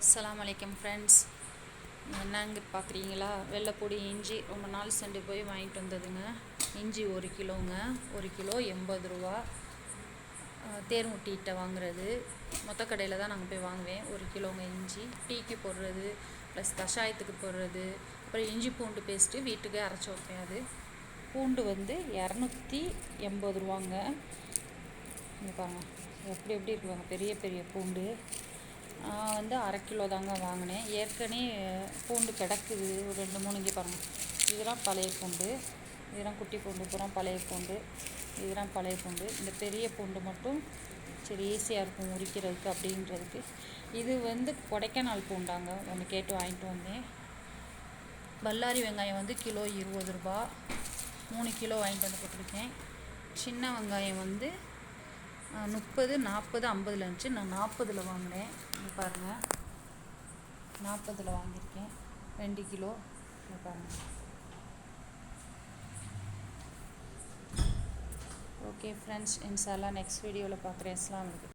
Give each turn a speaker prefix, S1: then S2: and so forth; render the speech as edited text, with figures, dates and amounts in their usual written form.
S1: அஸ்ஸலாமு அலைக்கும் ஃப்ரெண்ட்ஸ். என்னங்க பார்க்குறீங்களா? வெள்ளைப்பூடி இஞ்சி ரொம்ப நாள் சென்று போய் வாங்கிட்டு வந்ததுங்க. இஞ்சி 1 கிலோங்க. 1 கிலோ 80 ரூபா. தேர்முட்டிகிட்ட வாங்குறது. மொத்த கடையில் தான் நாங்கள் போய் வாங்குவேன். 1 கிலோங்க இஞ்சி டீக்கு போடுறது, ப்ளஸ் கஷாயத்துக்கு போடுறது. அப்புறம் இஞ்சி பூண்டு பேஸ்ட்டு வீட்டுக்கே அரைச்சி வைப்பேன். அது பூண்டு வந்து 280 ரூபாங்க. இங்கே பாருங்கள் எப்படி இருக்குவாங்க, பெரிய பெரிய பூண்டு. வந்து 1/2 கிலோ தாங்க வாங்கினேன். ஏற்கனவே பூண்டு கிடக்குது ஒரு 2-3. இங்கே பாருங்கள், இதெல்லாம் பழைய பூண்டு, இதெல்லாம் குட்டி பூண்டு, பூரா பழைய பூண்டு, இதெல்லாம் பழைய பூண்டு. இந்த பெரிய பூண்டு மட்டும் சரி ஈஸியாக இருக்கும் உரிக்கிறதுக்கு அப்படின்றதுக்கு. இது வந்து கொடைக்கானல் பூண்டாங்க, ஒன்று கேட்டு வாங்கிட்டு வந்தேன். பல்லாரி வெங்காயம் வந்து கிலோ 20 ரூபா. 3 கிலோ வாங்கிட்டு வந்து போட்டிருக்கேன். சின்ன வெங்காயம் வந்து 30, 40, 50 இருந்துச்சு. நான் 40 வாங்கினேன். இங்கே பாருங்கள், 40 வாங்கியிருக்கேன். 2 கிலோ. இங்கே பாருங்கள். ஓகே ஃப்ரெண்ட்ஸ், இன்ஷா அல்லாஹ் நெக்ஸ்ட் வீடியோவில் பார்க்குறேன். அஸ்ஸலாமு அலைக்கும்.